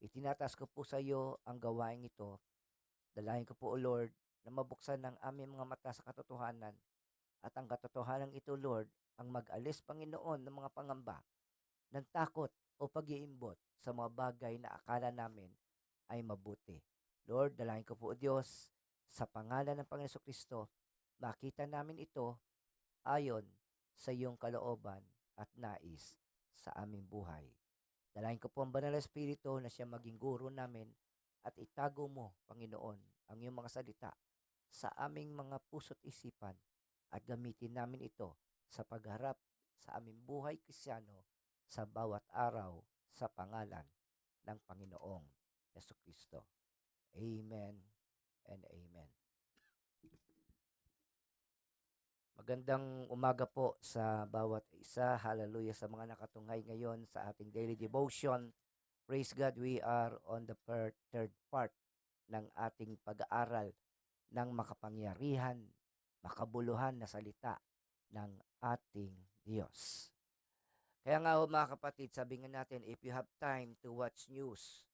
Itinataas ko po sa iyo ang gawain ito. Dalahin ko po, O Lord, na mabuksan ng aming mga mata sa katotohanan at ang katotohanan ito, Lord, ang mag-alis, Panginoon, ng mga pangamba, ng takot o pag-iimbot sa mga bagay na akala namin ay mabuti. Lord, dalahin ko po, O Diyos, sa pangalan ng Panginoon Kristo, makita namin ito ayon sa iyong kalooban at nais sa aming buhay. Dalahin ko po ang Banal na Espiritu na siya maging guro namin at itago mo, Panginoon, ang iyong mga salita sa aming mga puso't isipan at gamitin namin ito sa pagharap sa aming buhay Kristyano sa bawat araw sa pangalan ng Panginoong Kristo. Amen and amen. Magandang umaga po sa bawat isa. Hallelujah sa mga nakatunghay ngayon sa ating daily devotion. Praise God, we are on the third part ng ating pag-aaral ng makapangyarihan, makabuluhan na salita ng ating Diyos. Kaya nga ho mga kapatid, sabi nga natin, if you have time to watch news,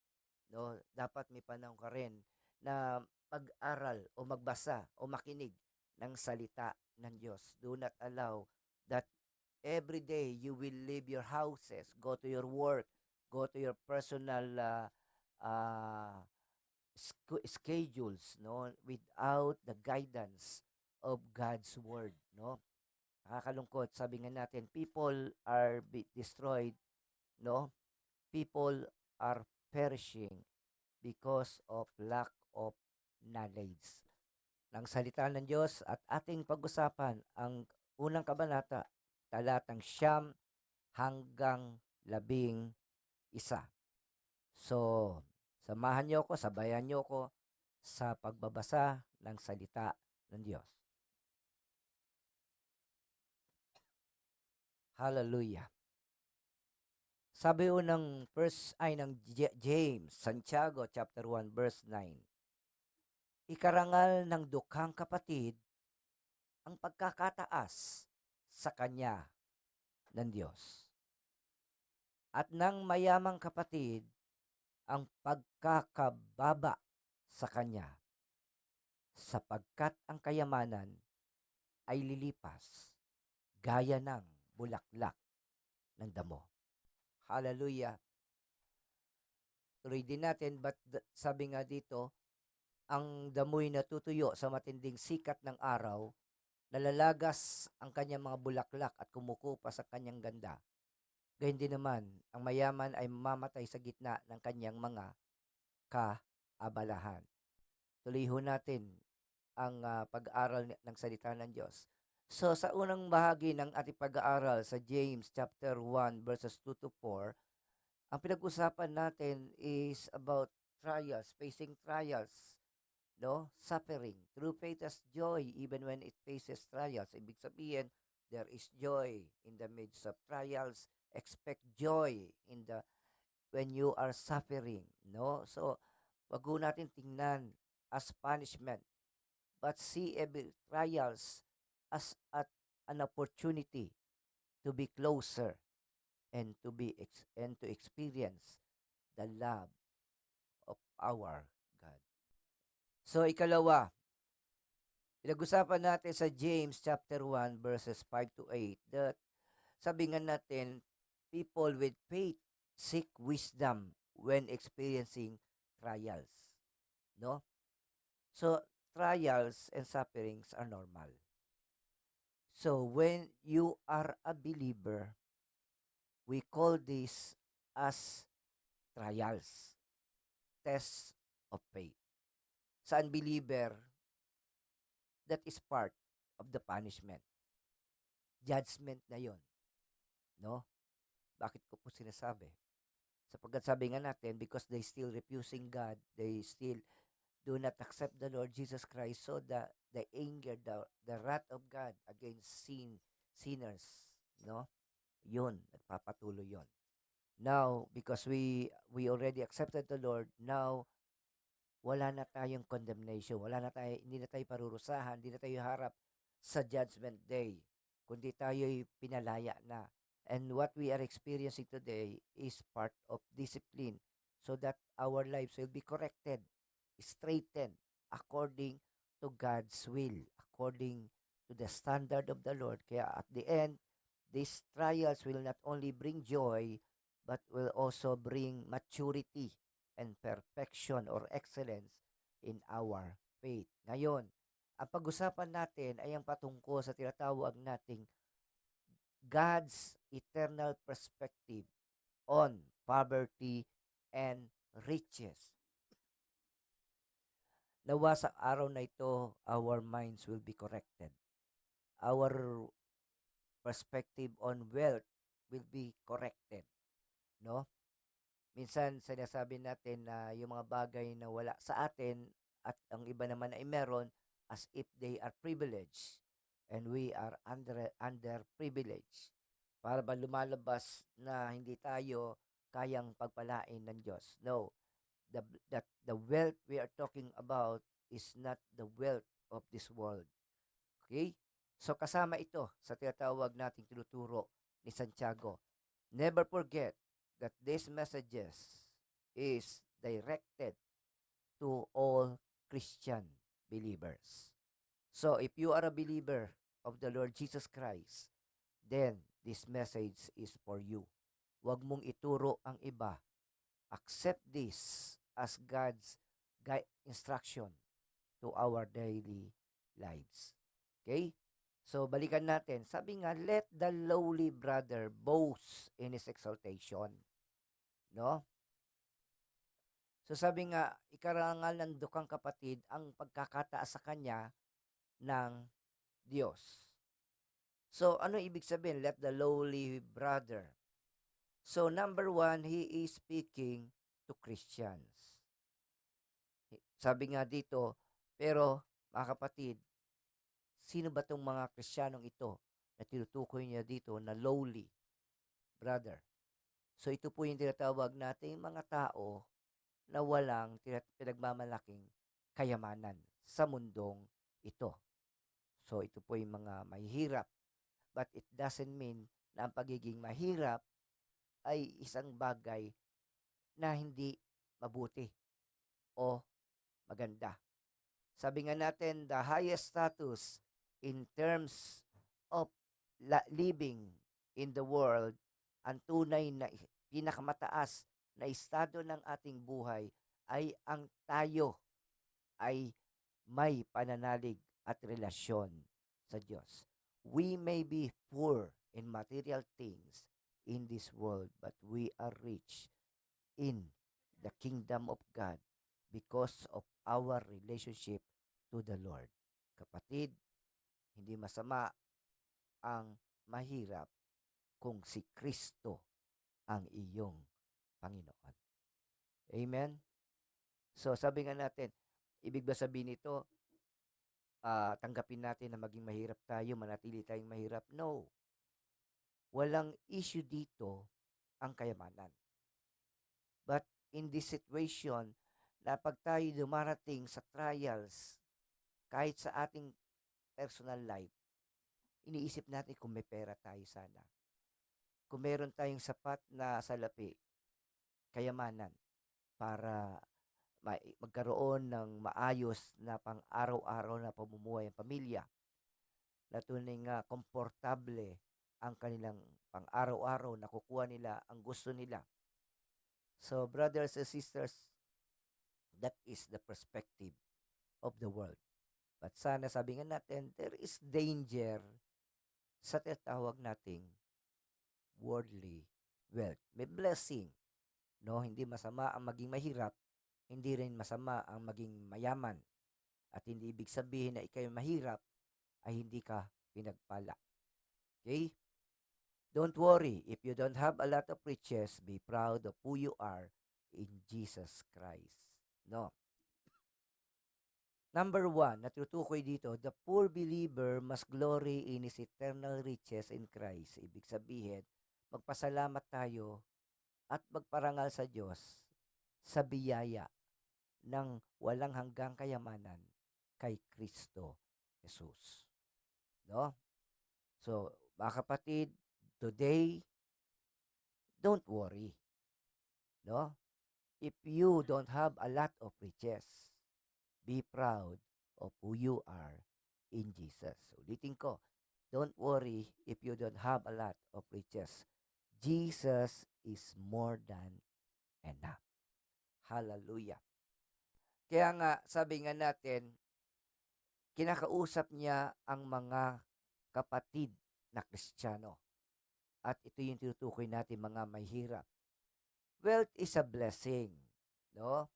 no, dapat may panahon ka rin na mag-aral o magbasa o makinig ng salita ng Diyos. Do not allow that every day you will leave your houses, go to your work, go to your personal uh, schedules, no, without the guidance of God's word, no. Nakakalungkot, sabi nga natin, people are destroyed, no. People are perishing because of lack of knowledge ng salita ng Diyos. At ating pag-usapan ang unang kabanata, talatang 9 hanggang 11. So, samahan niyo ako, sabayan niyo ako sa pagbabasa ng salita ng Diyos. Hallelujah. Sabi ng James, Santiago chapter 1 verse 9. Ikarangal ng dukhang kapatid ang pagkakataas sa kanya ng Diyos. At ng mayamang kapatid ang pagkakababa sa kanya, sapagkat ang kayamanan ay lilipas gaya ng bulaklak ng damo. Hallelujah. Tuloy din natin, but sabi nga dito, ang damoy natutuyo sa matinding sikat ng araw, nalalagas ang kanyang mga bulaklak at kumukupa sa kanyang ganda. Gayun din naman, ang mayaman ay mamamatay sa gitna ng kanyang mga kaabalahan. Tuloy ho natin ang pag-aaral ng salita ng Diyos. So sa unang bahagi ng ating pag-aaral sa James chapter 1 verses 2 to 4, ang pinag-usapan natin is about trials, facing trials, no? Suffering. True faith has joy even when it faces trials. Ibig sabihin, there is joy in the midst of trials. Expect joy in the when you are suffering, no? So, wag ho natin tingnan as punishment, but see every trials as an opportunity to be closer and to experience the love of our God. So, ikalawa, pinag-usapan natin sa James chapter 1 verses 5 to 8 that sabi nga natin, people with faith seek wisdom when experiencing trials, no? So, trials and sufferings are normal. So, when you are a believer, we call this as trials, tests of faith. Sa unbeliever, that is part of the punishment. Judgment na yon, no? Bakit ko po sinasabi? Sapagkat sabi nga natin, because they still refusing God, they still do not accept the Lord Jesus Christ, so the anger, the wrath of God against sinners, no? Yun, nagpapatuloy yon. Now, because we already accepted the Lord, now wala na tayong condemnation, hindi na tayo parurusahan, hindi na tayo harap sa judgment day, kundi tayo'y pinalaya na. And what we are experiencing today is part of discipline. so that our lives will be corrected, straightened according to God's will, according to the standard of the Lord. Kaya at the end, these trials will not only bring joy, but will also bring maturity and perfection or excellence in our faith. Ngayon, ang pag-usapan natin ay ang patungkol sa tinatawag nating God's eternal perspective on poverty and riches. Nawa sa araw na ito, our minds will be corrected. Our perspective on wealth will be corrected. No? Minsan sinasabi natin na yung mga bagay na wala sa atin at ang iba naman ay meron as if they are privileged and we are under privileged. Para ba lumalabas na hindi tayo kayang pagpalain ng Diyos? No. The wealth we are talking about is not the wealth of this world. Okay? So kasama ito sa tinatawag nating tinuturo ni Santiago. Never forget that these messages is directed to all Christian believers. So if you are a believer of the Lord Jesus Christ, then this message is for you. Huwag mong ituro ang iba. Accept this as God's instruction to our daily lives. Okay? So, balikan natin. Sabi nga, let the lowly brother boast in his exaltation. No? So, sabi nga, ikarangal ng dukang kapatid ang pagkakataas sa kanya ng Diyos. So, ano ibig sabihin? Let the lowly brother. So, number one, he is speaking to Christians. Sabi nga dito, pero mga kapatid, sino ba itong mga Kristiyanong ito na tinutukoy niya dito na lowly brother? So ito po yung tinatawag nating mga tao na walang pinagmamalaking kayamanan sa mundong ito. So ito po yung mga mahihirap. But it doesn't mean na ang pagiging mahirap ay isang bagay na hindi mabuti o maganda. Sabi nga natin, the highest status in terms of living in the world, ang tunay na pinakamataas na estado ng ating buhay ay ang tayo ay may pananalig at relasyon sa Diyos. We may be poor in material things in this world, but we are rich in the kingdom of God because of our relationship to the Lord. Kapatid, hindi masama ang mahirap kung si Kristo ang iyong Panginoon. Amen? So, sabi nga natin, ibig ba sabihin nito, tanggapin natin na maging mahirap tayo, manatili tayong mahirap? No. Walang issue dito ang kayamanan. But in this situation, na pag tayo dumarating sa trials, kahit sa ating personal life, iniisip natin kung may pera tayo sana. Kung meron tayong sapat na salapi, kayamanan, para magkaroon ng maayos na pang-araw-araw na pamumuhay ang pamilya, na tunay nga komportable ang kanilang pang-araw-araw, nakukuha nila ang gusto nila. So, brothers and sisters, that is the perspective of the world. But sana, sabi nga natin, there is danger sa tinatawag nating worldly wealth. May blessing, no? Hindi masama ang maging mahirap, hindi rin masama ang maging mayaman. At hindi ibig sabihin na ikay mahirap ay hindi ka pinagpala. Okay? Don't worry, if you don't have a lot of riches, be proud of who you are in Jesus Christ. No? Number one, natutukoy dito, the poor believer must glory in his eternal riches in Christ. Ibig sabihin, magpasalamat tayo at magparangal sa Diyos sa biyaya ng walang hanggang kayamanan kay Kristo Jesus. No? So, mga kapatid, today, don't worry. No? If you don't have a lot of riches, be proud of who you are in Jesus. Ulitin ko, don't worry if you don't have a lot of riches. Jesus is more than enough. Hallelujah. Kaya nga, sabi nga natin, kinakausap niya ang mga kapatid na Kristiyano. At ito yung tinutukoy natin mga mahirap. Wealth is a blessing. No?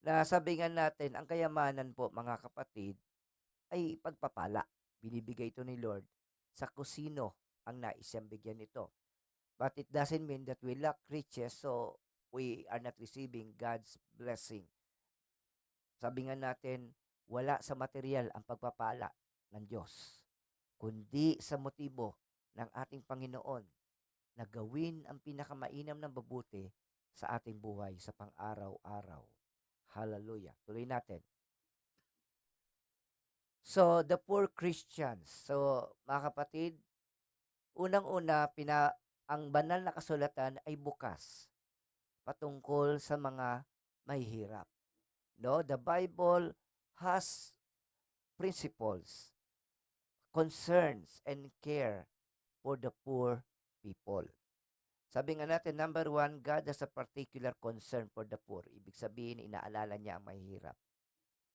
Na sabi nga natin, ang kayamanan po mga kapatid ay pagpapala. Binibigay ito ni Lord sa kusino ang nais siyang bigyan nito. But it doesn't mean that we lack riches, so we are not receiving God's blessing. Sabi nga natin, wala sa material ang pagpapala ng Diyos, kundi sa motibo ng ating Panginoon na gawin ang pinakamainam ng mabuti sa ating buhay sa pang-araw-araw. Hallelujah. Tuloy natin. So, the poor Christians. So, mga kapatid, unang-una, ang banal na kasulatan ay bukas patungkol sa mga mahihirap. No, the Bible has principles, concerns, and care for the poor people. Sabi nga natin, number one, God has a particular concern for the poor. Ibig sabihin, inaalala niya ang mahihirap.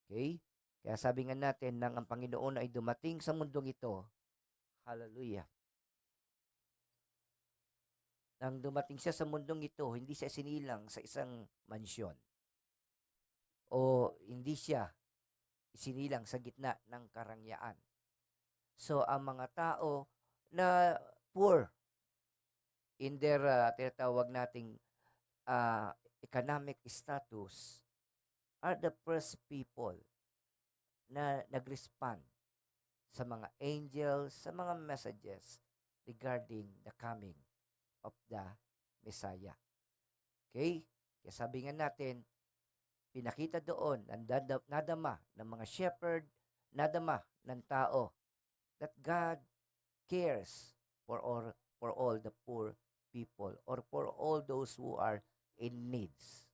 Okay? Kaya sabi nga natin, nang ang Panginoon ay dumating sa mundong ito, hallelujah. Nang dumating siya sa mundong ito, hindi siya sinilang sa isang mansyon. O hindi siya isinilang sa gitna ng karangyaan. So, ang mga tao na poor in their tinatawag nating economic status are the first people na nag-respond sa mga angels, sa mga messages regarding the coming of the Messiah. Okay? Kaya sabi nga natin, pinakita doon, nadama ng mga shepherd, nadama ng tao, that God cares for all the poor people or for all those who are in needs.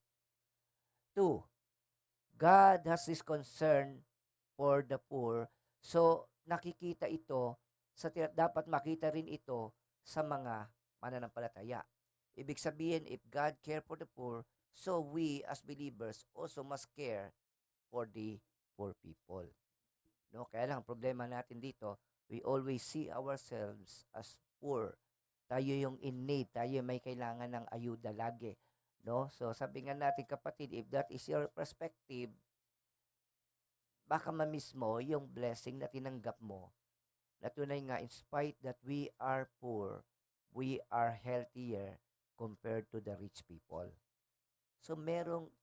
2, God has this concern for the poor. So, nakikita ito, dapat makita rin ito sa mga mananampalataya. Ibig sabihin, if God care for the poor, so we as believers also must care for the poor people. No, kaya lang problema natin dito, we always see ourselves as poor. Tayo yung in need, tayo may kailangan ng ayuda lagi. No? So sabi nga natin kapatid, if that is your perspective, baka ma-miss mo yung blessing na tinanggap mo. Na tunay nga, in spite that we are poor, we are healthier compared to the rich people. So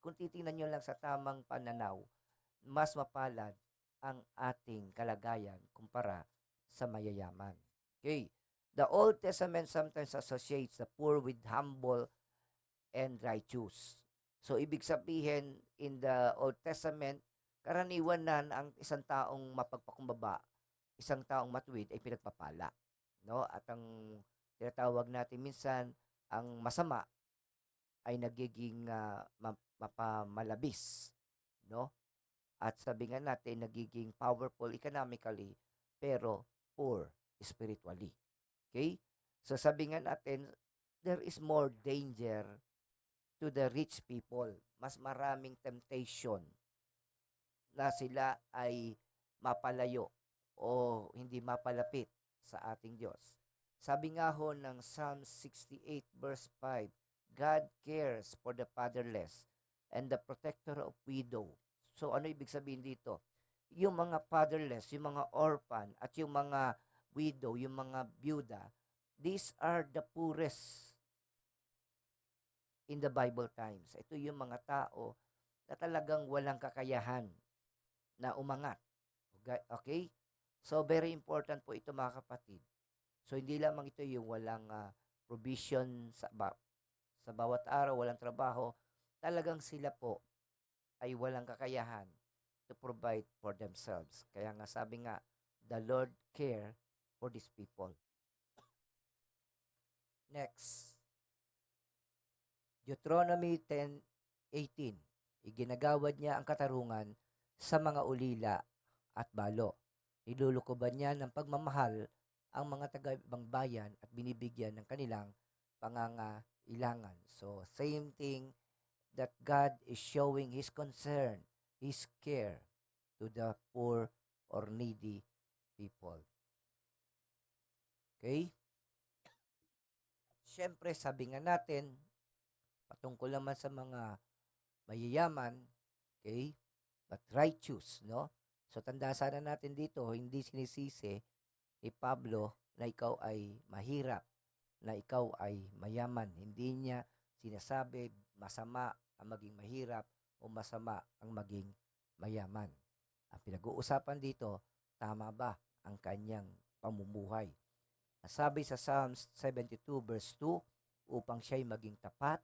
kung titingnan nyo lang sa tamang pananaw, mas mapalad ang ating kalagayan kumpara sa mayayaman. Okay. The Old Testament sometimes associates the poor with humble and righteous. So, ibig sabihin, in the Old Testament, karaniwan na ang isang taong mapagpakumbaba, isang taong matuwid ay pinagpapala. No? At ang tinatawag natin minsan, ang masama ay nagiging mapamalabis. No? At sabi nga natin, nagiging powerful economically, pero poor spiritually. Okay? So sabi nga natin, there is more danger to the rich people. Mas maraming temptation na sila ay mapalayo o hindi mapalapit sa ating Diyos. Sabi nga ho ng Psalm 68 verse 5, God cares for the fatherless and the protector of widow. So ano ibig sabihin dito? Yung mga fatherless, yung mga orphan, at yung mga widow, yung mga byuda, these are the poorest in the Bible times. Ito yung mga tao na talagang walang kakayahan na umangat. Okay? So, very important po ito mga kapatid. So, hindi lamang ito yung walang provision sa bawat araw, walang trabaho. Talagang sila po ay walang kakayahan to provide for themselves. Kaya nga sabi nga, the Lord care for these people. Next. Deuteronomy 18. Iginagawad niya ang katarungan sa mga ulila at balo. Nilulukoban niya ng pagmamahal ang mga taga-ibang bayan at binibigyan ng kanilang pangangailangan. So, same thing that God is showing His concern, His care to the poor or needy people. Okay? Siyempre, sabi nga natin, patungkol naman sa mga mayayaman, okay? But righteous, no? So, tanda sana natin dito, hindi sinisisi ni Pablo na ikaw ay mahirap, na ikaw ay mayaman. Hindi niya sinasabi masama ang maging mahirap o masama ang maging mayaman. Ang pinag-uusapan dito, tama ba ang kanyang pamumuhay? Sabi sa Psalms 72 verse 2, upang siya'y maging tapat,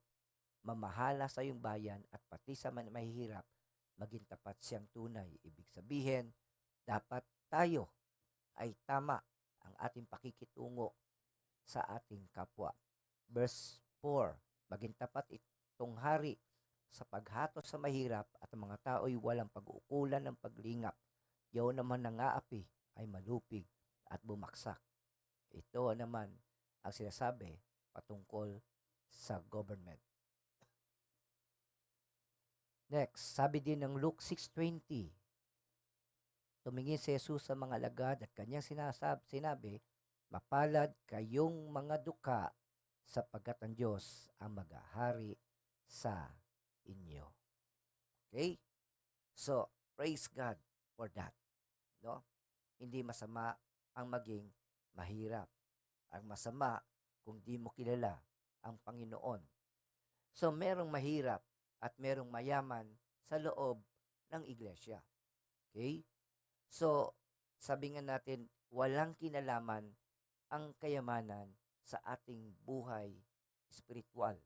mamahala sa iyong bayan at pati sa mahihirap, maging tapat siyang tunay. Ibig sabihin, dapat tayo ay tama ang ating pakikitungo sa ating kapwa. Verse 4, maging tapat itong hari sa paghatos sa mahirap at ang mga tao'y walang pag-uukulan ng paglingap. Yaw naman nangaapi ay malupig at bumaksak. Ito naman ang sinasabi patungkol sa government. Next, sabi din ng Luke 6:20, tumingin si Jesus sa mga alagad at kanyang sinabi, mapalad kayong mga duka sapagkat ang Diyos ang maghahari sa inyo. Okay? So, praise God for that. No? Hindi masama ang maging mahirap. Ang masama kung di mo kilala ang Panginoon. So, merong mahirap at merong mayaman sa loob ng iglesia. Okay? So, sabi nga natin, walang kinalaman ang kayamanan sa ating buhay spiritual,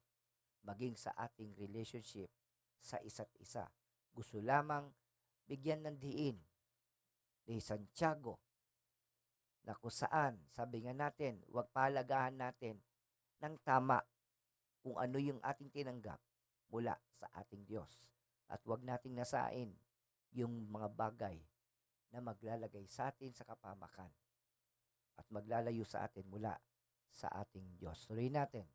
maging sa ating relationship sa isa't isa. Gusto lamang bigyan ng diin ni Santiago na kung saan, sabi nga natin, huwag palagahan natin ng tama kung ano yung ating tinanggap mula sa ating Diyos. At huwag nating nasain yung mga bagay na maglalagay sa atin sa kapamakan at maglalayo sa atin mula sa ating Diyos. Tuloy natin.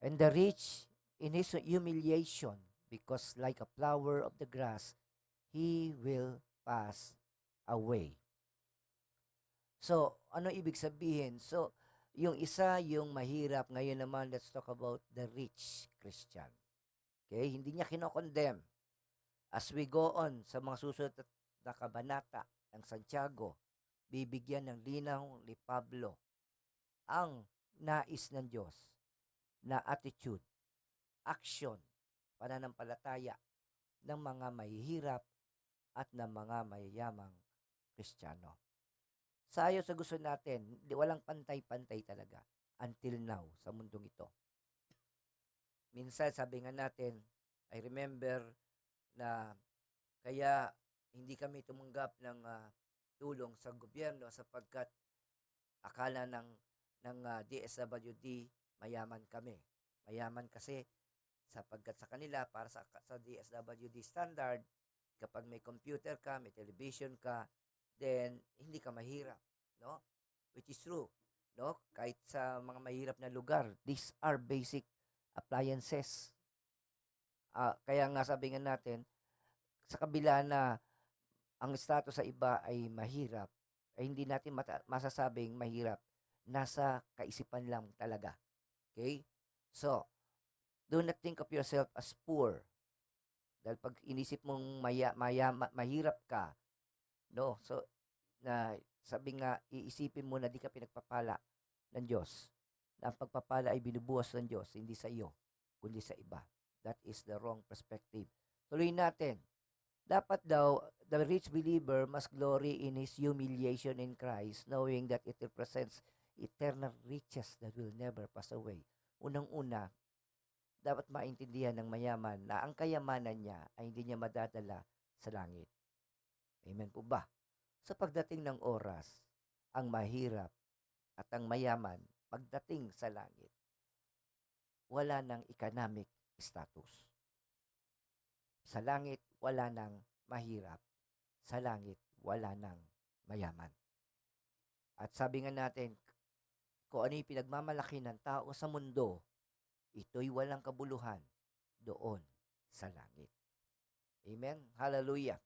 And the rich in his humiliation, because like a flower of the grass, he will pass away. So, ano ibig sabihin? So, yung isa, yung mahirap. Ngayon naman, let's talk about the rich Christian. Okay? Hindi niya kinokondemn. As we go on sa mga susunod na kabanata ng Santiago, bibigyan ng linaw ni Pablo ang nais ng Diyos na attitude, action, pananampalataya ng mga mahihirap at ng mga mayayamang Kristiyano. Sayo sa gusto natin, walang pantay-pantay talaga until now sa mundong ito. Minsan sabi nga natin, I remember na kaya hindi kami tumanggap ng tulong sa gobyerno sapagkat akala ng DSWD mayaman kami. Mayaman kasi sapagkat sa kanila para sa DSWD standard, kapag may computer ka, may television ka, then hindi ka mahirap, no? Which is true, no? Kahit sa mga mahirap na lugar, these are basic appliances. Kaya nga sabi nga natin, sa kabila na ang status sa iba ay mahirap, ay hindi natin masasabing mahirap. Nasa kaisipan lang talaga. Okay? So, do not think of yourself as poor. Dahil pag inisip mong mahirap ka, no? So, na sabi nga, iisipin mo na di ka pinagpapala ng Diyos. Na ang pagpapala ay binubuhos ng Diyos, hindi sa iyo, kundi sa iba. That is the wrong perspective. Tuloy natin. Dapat daw, the rich believer must glory in his humiliation in Christ, knowing that it represents eternal riches that will never pass away. Unang-una, dapat maintindihan ng mayaman na ang kayamanan niya ay hindi niya madadala sa langit. Amen po ba? Sa pagdating ng oras, ang mahirap at ang mayaman magdating sa langit. wala ng economic status. Sa langit, wala ng mahirap. Sa langit, wala ng mayaman. At sabi nga natin, kung ano yung pinagmamalaki ng tao sa mundo, ito'y walang kabuluhan doon sa langit. Amen? Hallelujah.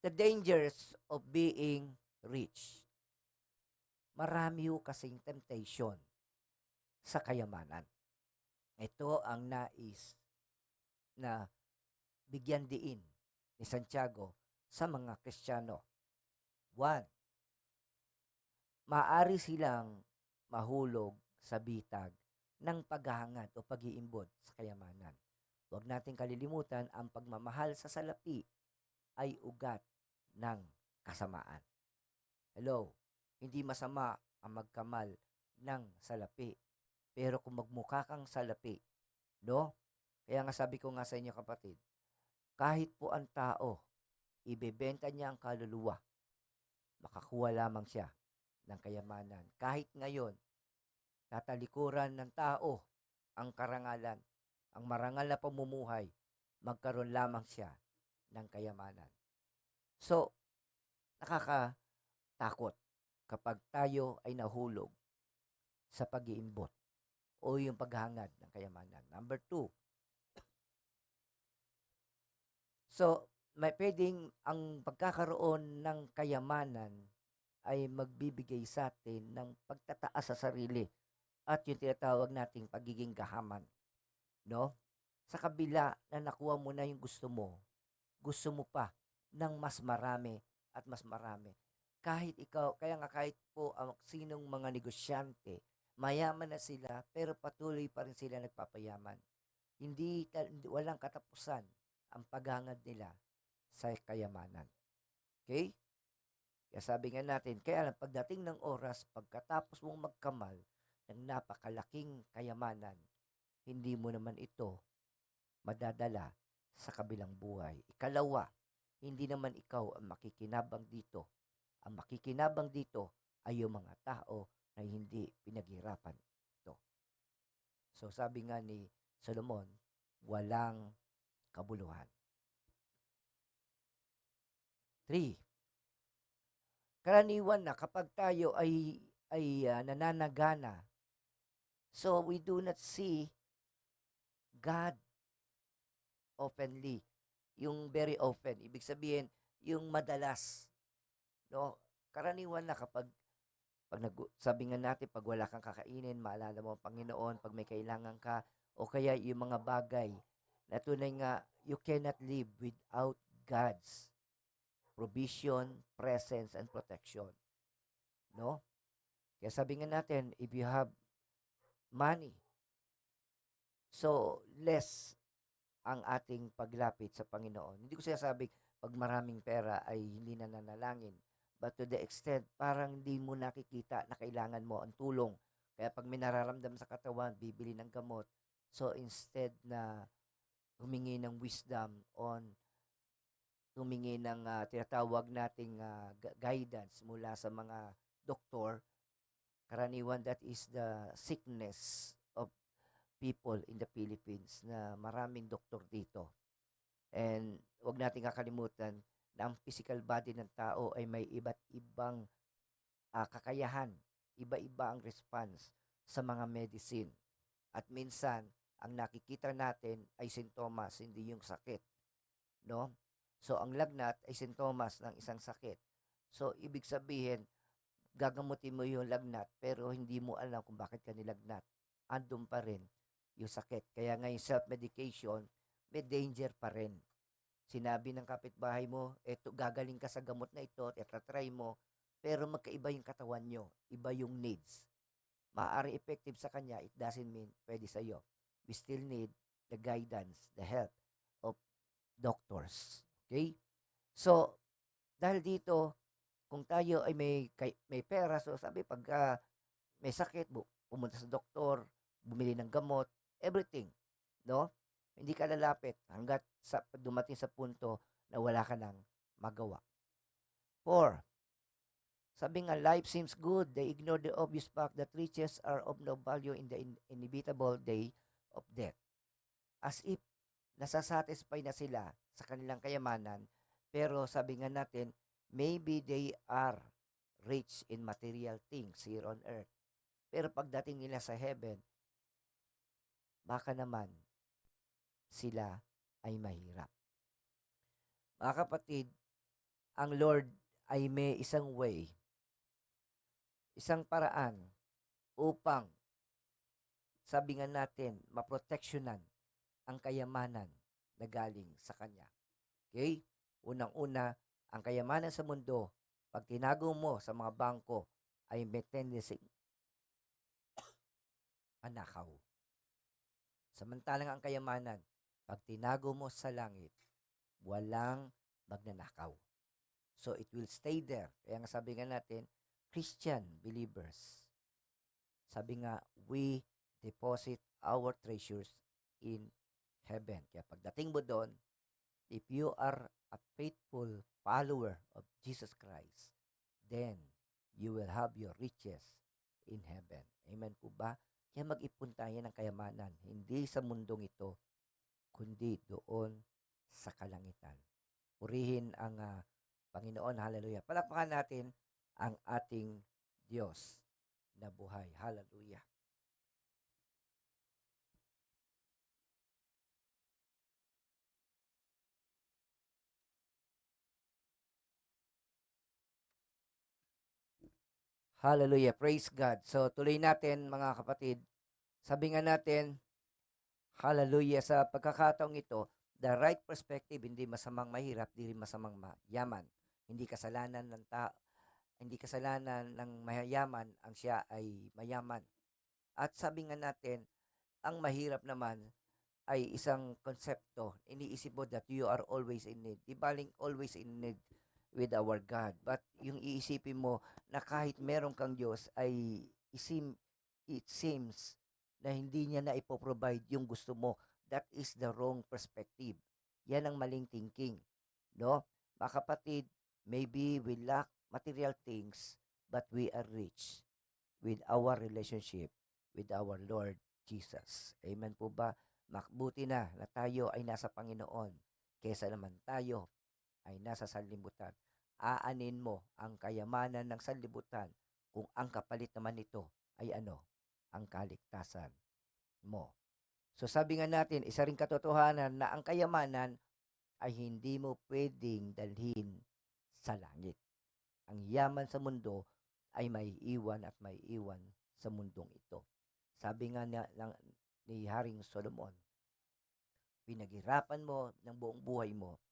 The dangers of being rich. Marami ho kasing temptation sa kayamanan. Ito ang nais na bigyan diin ni Santiago sa mga Kristiyano. 1. Maaari silang mahulog sa bitag ng paghahangad o pag-iimbod sa kayamanan. Huwag nating kalilimutan ang pagmamahal sa salapi ay ugat ng kasamaan. Hello, hindi masama ang magkamal ng salapi. Pero kung magmukha kang salapi, no? Kaya nga sabi ko nga sa inyo kapatid, kahit po ang tao, ibebenta niya ang kaluluwa, makakuha lamang siya ng kayamanan. Kahit ngayon, tatalikuran ng tao ang karangalan, ang marangal na pamumuhay, magkaroon lamang siya ng kayamanan. So, nakakatakot kapag tayo ay nahulog sa pag-iimbot o yung paghangad ng kayamanan. Number 2, so, may pwedeng ang pagkakaroon ng kayamanan ay magbibigay sa atin ng pagtataas sa sarili at yung tinatawag nating pagiging gahaman. No? Sa kabila na nakuha mo na yung gusto mo pa ng mas marami at mas marami. Kahit ikaw, kaya nga kahit po ang sinong mga negosyante, mayaman na sila pero patuloy pa rin sila nagpapayaman. Walang katapusan ang paghangad nila sa kayamanan. Okay? Kaya sabi nga natin, kaya lang pagdating ng oras, pagkatapos mong magkamal ng napakalaking kayamanan, hindi mo naman ito madadala sa kabilang buhay. Ikalawa, hindi naman ikaw ang makikinabang dito. Ang makikinabang dito ay yung mga tao na hindi pinaghirapan ito. So sabi nga ni Solomon, walang kabuluhan. 3. Karaniwan na kapag tayo ay nananagana, so we do not see God openly. Yung very often, ibig sabihin, yung madalas, no? Karaniwan na kapag sabi nga natin, pag wala kang kakainin, maalala mo ang Panginoon, pag may kailangan ka, o kaya yung mga bagay na tunay nga, you cannot live without God's provision, presence, and protection. No? Kaya sabi nga natin, if you have money, so less ang ating paglapit sa Panginoon. Hindi ko sinasabi pag maraming pera ay hindi na nanalangin. But to the extent, parang hindi mo nakikita na kailangan mo ang tulong. Kaya pag may nararamdam sa katawan, bibili ng gamot. So instead na humingi ng wisdom humingi ng tinatawag nating guidance mula sa mga doktor, karaniwan that is the sickness of people in the Philippines na maraming doktor dito. And wag nating kakalimutan na ang physical body ng tao ay may iba't ibang kakayahan, iba-iba ang response sa mga medicine. At minsan, ang nakikita natin ay sintomas, hindi yung sakit. No? So, ang lagnat ay sintomas ng isang sakit. So, ibig sabihin, gagamutin mo yung lagnat, pero hindi mo alam kung bakit ka nilagnat. Andun pa rin yung sakit. Kaya nga yung self-medication, may danger pa rin. Sinabi ng kapitbahay mo, eto, gagaling ka sa gamot na ito, try mo, pero magkaiba yung katawan nyo, iba yung needs. Maaari effective sa kanya, it doesn't mean pwede sa'yo. We still need the guidance, the help of doctors. Okay? So, dahil dito, kung tayo ay may pera, so sabi, pag may sakit, pumunta sa doktor, bumili ng gamot, everything. No? Hindi ka lalapit hanggat dumating sa punto na wala ka nang magawa. 4. Sabi nga, life seems good. They ignore the obvious fact that riches are of no value in the inevitable day of death. As if nasasatisfy na sila sa kanilang kayamanan, pero sabi nga natin, maybe they are rich in material things here on earth. Pero pagdating nila sa heaven, baka naman sila ay mahirap. Mga kapatid, ang Lord ay may isang way, isang paraan upang sabi nga natin, maproteksyonan ang kayamanan na galing sa Kanya. Okay? Unang-una, ang kayamanan sa mundo, pag tinago mo sa mga bangko, ay may tendency manakaw. Samantalang ang kayamanan, pag tinago mo sa langit, walang magnanakaw. So it will stay there. Kaya nga sabi nga natin, Christian believers, sabi nga, we deposit our treasures in heaven. Kaya pagdating mo doon, if you are a faithful follower of Jesus Christ, then you will have your riches in heaven. Amen po ba? Kaya mag-ipon tayo ng kayamanan, hindi sa mundong ito, kundi doon sa kalangitan. Purihin ang Panginoon. Hallelujah. Palakpakan natin ang ating Diyos na buhay. Hallelujah. Hallelujah. Praise God. So, tuloy natin mga kapatid. Sabi nga natin, hallelujah, sa pagkakataong ito, the right perspective, hindi masamang mahirap, hindi masamang mayaman. Hindi kasalanan ng hindi kasalanan ng mayayaman ang siya ay mayaman. At sabi nga natin, ang mahirap naman ay isang konsepto. Iniisip mo that you are always in need. Di baling always in need with our God. But yung iisipin mo na kahit meron kang Diyos ay it seems na hindi niya na ipoprovide yung gusto mo. That is the wrong perspective. Yan ang maling thinking. No? Mga kapatid, maybe we lack material things, but we are rich with our relationship with our Lord Jesus. Amen po ba? Makbuti na tayo ay nasa Panginoon kesa naman tayo ay nasa sanlibutan. Aanin mo ang kayamanan ng sanlibutan kung ang kapalit naman nito ay ano? Ang kaligtasan mo. So sabi nga natin, isa ring katotohanan na ang kayamanan ay hindi mo pwedeng dalhin sa langit. Ang yaman sa mundo ay may iwan at may iwan sa mundong ito. Sabi nga ni Haring Solomon, pinaghirapan mo ng buong buhay mo,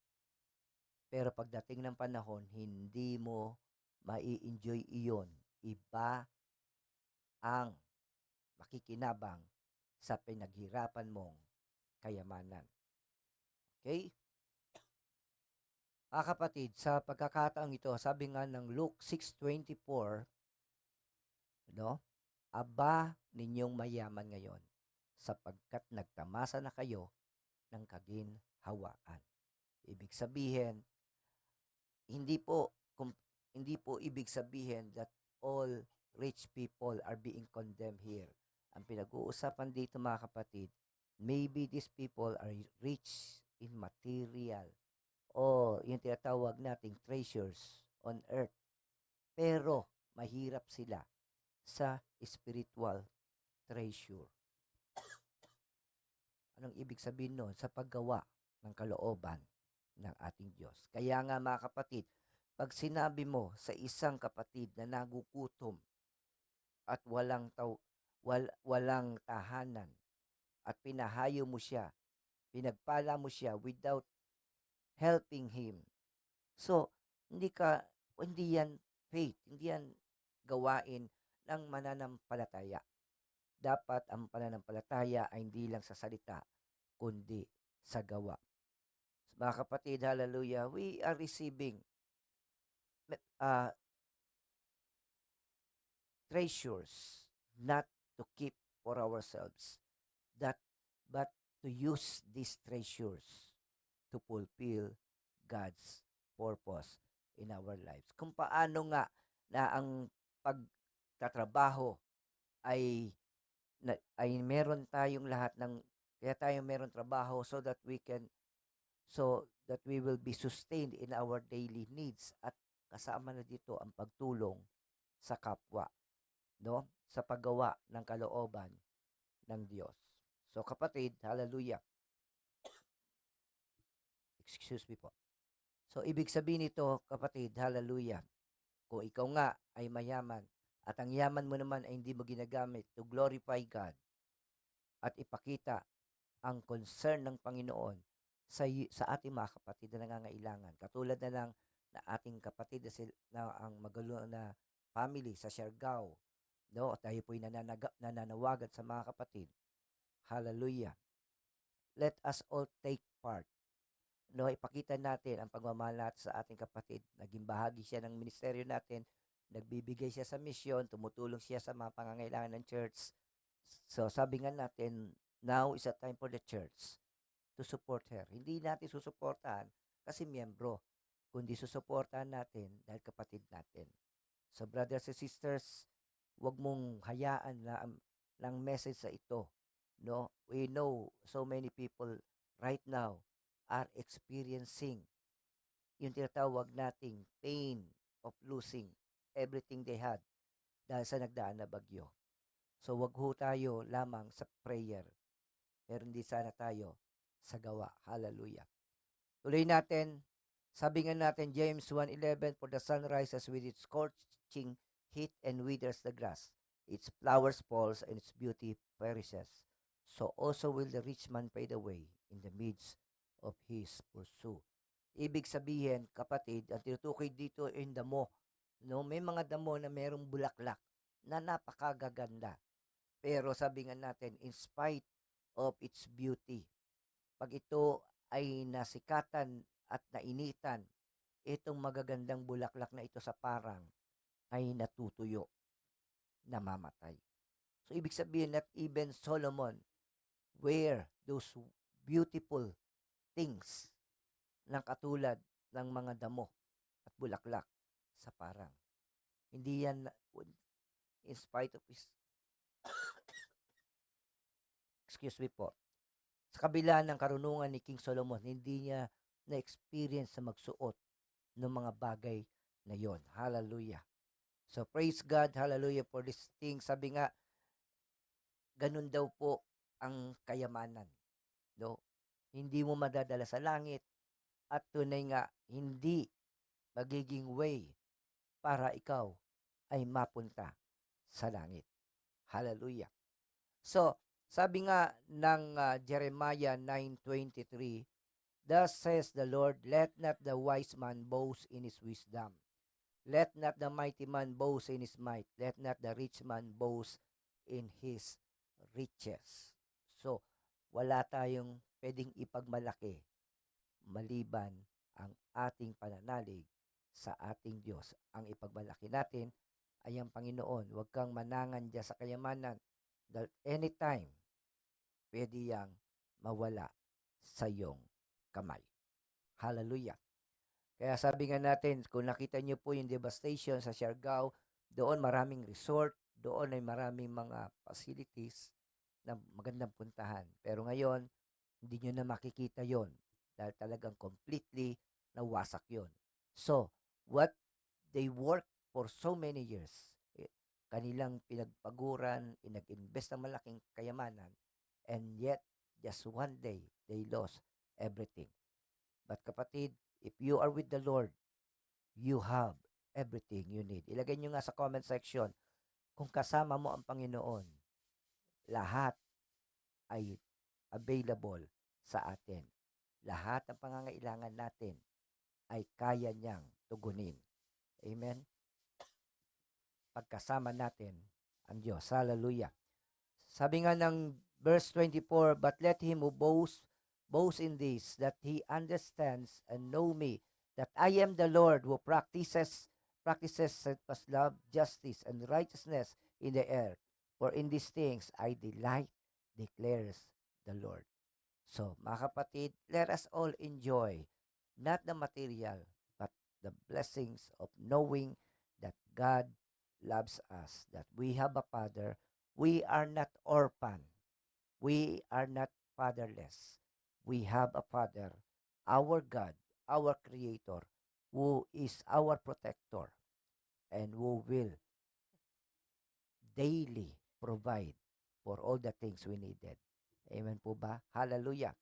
pero pagdating ng panahon, hindi mo mai-enjoy iyon. Iba ang makikinabang sa pinaghirapan mong kayamanan. Okay? Mga kapatid, sa pagkakataong ito, sabi nga ng Luke 6:24, no? Aba ninyong mayaman ngayon, sapagkat nagtamasa na kayo ng kaginhawaan. Ibig sabihin, hindi po hindi po ibig sabihin that all rich people are being condemned here. Ang pinag-uusapan dito mga kapatid, maybe these people are rich in material o yung tinatawag nating treasures on earth. Pero mahirap sila sa spiritual treasure. Anong ibig sabihin nun? Sa paggawa ng kalooban ng ating Diyos. Kaya nga mga kapatid, pag sinabi mo sa isang kapatid na nagugutom at walang tahanan at pinahayo mo siya, pinagpala mo siya without helping him. So, hindi yan faith, hindi yan gawain ng mananampalataya. Dapat ang pananampalataya ay hindi lang sa salita, kundi sa gawa. Mga kapatid, hallelujah, we are receiving treasures not to keep for ourselves, but to use these treasures to fulfill God's purpose in our lives. Kung paano nga na ang pagtatrabaho ay ay meron tayong lahat ng kaya tayo meron trabaho so that we will be sustained in our daily needs at kasama na dito ang pagtulong sa kapwa, no? Sa paggawa ng kalooban ng Diyos. So kapatid, hallelujah. Excuse me po. So ibig sabihin nito, kapatid, hallelujah. Kung ikaw nga ay mayaman at ang yaman mo naman ay hindi mo ginagamit to glorify God at ipakita ang concern ng Panginoon sa ating mga kapatid na nangangailangan. Katulad na lang na ating kapatid na ang magaluhan na family sa Siargao, no? Tayo po'y nananawagan sa mga kapatid. Hallelujah. Let us all take part. No, ipakita natin ang pagmamahal natin sa ating kapatid. Naging bahagi siya ng ministeryo natin. Nagbibigay siya sa misyon, tumutulong siya sa mga pangangailangan ng church. So sabi nga natin, now is a time for the church to support her. Hindi natin susuportahan kasi miyembro, kundi susuportahan natin dahil kapatid natin. So brothers and sisters, wag mong hayaan na ang message sa ito, no? We know so many people right now are experiencing yung tinatawag nating pain of losing everything they had dahil sa nagdaan na bagyo. So wag ho tayo lamang sa prayer, pero hindi sana tayo sa gawa. Hallelujah. Tuloy natin. Sabi nga natin, James 1:11, for the sun rises with its scorching heat and withers the grass. Its flowers falls and its beauty perishes. So also will the rich man fade away in the midst of his pursuit. Ibig sabihin, kapatid, ang tinutukoy dito yung damo. No? May mga damo na merong bulaklak na napakagaganda. Pero sabi nga natin, in spite of its beauty, pag ito ay nasikatan at nainitan, itong magagandang bulaklak na ito sa parang ay natutuyo, namamatay. So, ibig sabihin that even Solomon wear those beautiful things ng katulad ng mga damo at bulaklak sa parang. Hindi yan, in spite of his, excuse me po, sa kabila ng karunungan ni King Solomon, hindi niya na-experience sa magsuot ng mga bagay na yon. Hallelujah. So praise God, hallelujah for this thing. Sabi nga, ganun daw po ang kayamanan. No? Hindi mo madadala sa langit at tunay nga, hindi magiging way para ikaw ay mapunta sa langit. Hallelujah. So, sabi nga ng Jeremiah 9:23, thus says the Lord, let not the wise man boast in his wisdom. Let not the mighty man boast in his might. Let not the rich man boast in his riches. So, wala tayong pwedeng ipagmalaki maliban ang ating pananalig sa ating Diyos. Ang ipagmalaki natin ay ang Panginoon. Huwag kang manangan dyan sa kayamanan dahil anytime pwede yang mawala sa iyong kamay. Hallelujah. Kaya sabi nga natin, kung nakita niyo po yung devastation sa Siargao, doon maraming resort, doon ay maraming mga facilities na magandang puntahan. Pero ngayon, hindi nyo na makikita yon dahil talagang completely nawasak yon. So, what they work for so many years, kanilang pinagpaguran, nag-invest ng malaking kayamanan, and yet, just one day, they lost everything. But kapatid, if you are with the Lord, you have everything you need. Ilagay nyo nga sa comment section, kung kasama mo ang Panginoon, lahat ay available sa atin. Lahat ng pangangailangan natin ay kaya niyang tugunin. Amen? Pagkasama natin ang Diyos. Hallelujah. Sabi nga ng verse 24, but let him who boast in this, that he understands and know me, that I am the Lord who practices steadfast love, justice, and righteousness in the earth. For in these things I delight, declares the Lord. So, mga kapatid, let us all enjoy not the material, but the blessings of knowing that God loves us, that we have a Father. We are not orphan. We are not fatherless. We have a Father, our God, our Creator, who is our protector and who will daily provide for all the things we needed. Amen po ba? Hallelujah.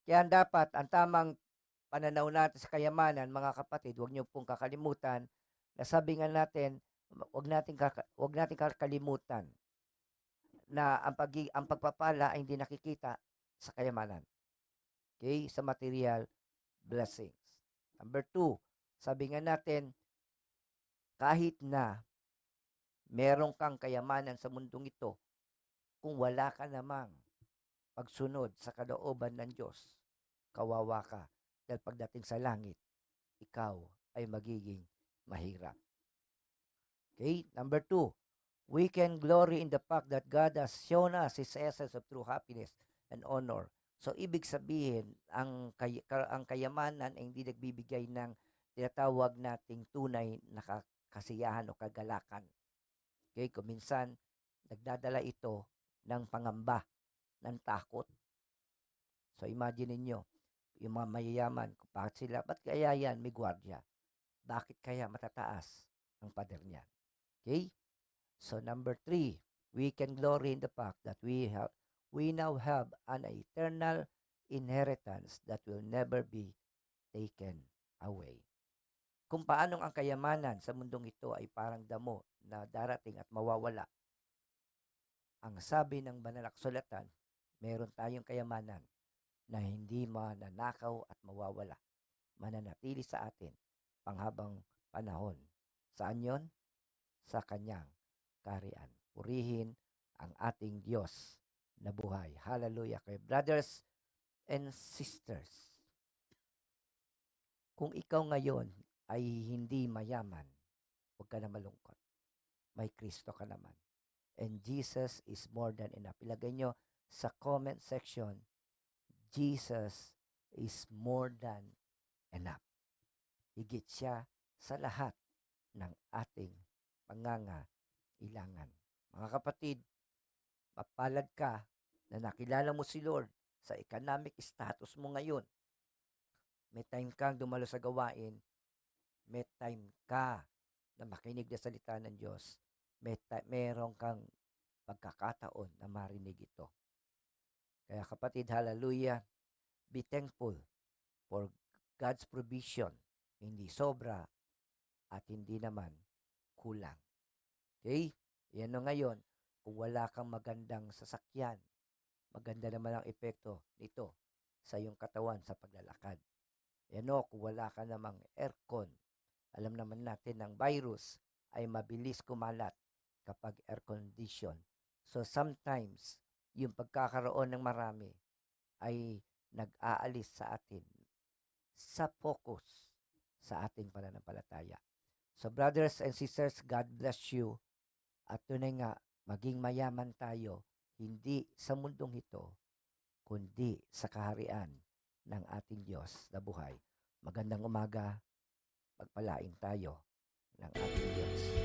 Kaya dapat, ang tamang pananaw natin sa kayamanan, mga kapatid, huwag niyo pong kakalimutan na sabi nga natin, huwag natin kakalimutan na ang pagpapala ay hindi nakikita sa kayamanan. Okay? Sa material blessings. Number 2, sabi nga natin, kahit na meron kang kayamanan sa mundong ito, kung wala ka namang pagsunod sa kalooban ng Diyos, kawawa ka. Dahil pagdating sa langit, ikaw ay magiging mahirap. Okay? Number 2, we can glory in the fact that God has shown us His essence of true happiness and honor. So, ibig sabihin, ang kayamanan ay hindi nagbibigay ng tinatawag nating tunay na kasiyahan o kagalakan. Okay? Kung minsan, nagdadala ito ng pangamba, ng takot. So, imagine niyo yung mga mayayaman, kung bakit sila, ba't kaya yan, may gwardiya? Bakit kaya matataas ang pader niyan? Okay? So, number 3, we can glory in the fact that we now have an eternal inheritance that will never be taken away. Kung paanong ang kayamanan sa mundong ito ay parang damo na darating at mawawala, ang sabi ng banal na kasulatan, meron tayong kayamanan na hindi mananakaw at mawawala, mananatili sa atin panghabang panahon. Saan yon? Sa kanyang kaharian. Purihin ang ating Diyos na buhay. Hallelujah. Kaya brothers and sisters, kung ikaw ngayon ay hindi mayaman, huwag ka na malungkot. May Kristo ka naman. And Jesus is more than enough. Ilagay nyo sa comment section, Jesus is more than enough. Higit siya sa lahat ng ating pangangailangan. Mga kapatid, mapalad ka na nakilala mo si Lord sa economic status mo ngayon. May time kang dumalo sa gawain. May time ka na makinig na salita ng Diyos. Meron kang pagkakataon na marinig ito. Kaya kapatid, hallelujah, be thankful for God's provision. Hindi sobra at hindi naman kulang. Okay? Yan o ngayon, kung wala kang magandang sasakyan, maganda naman ang epekto nito sa iyong katawan sa paglalakad. Yan o, kung wala ka namang aircon, alam naman natin ng virus ay mabilis kumalat kapag air condition. So sometimes, yung pagkakaroon ng marami ay nag-aalis sa atin sa focus sa ating pananampalataya. So brothers and sisters, God bless you. At tunay nga, maging mayaman tayo, hindi sa mundong ito, kundi sa kaharian ng ating Diyos na buhay. Magandang umaga, pagpalain tayo ng ating Diyos.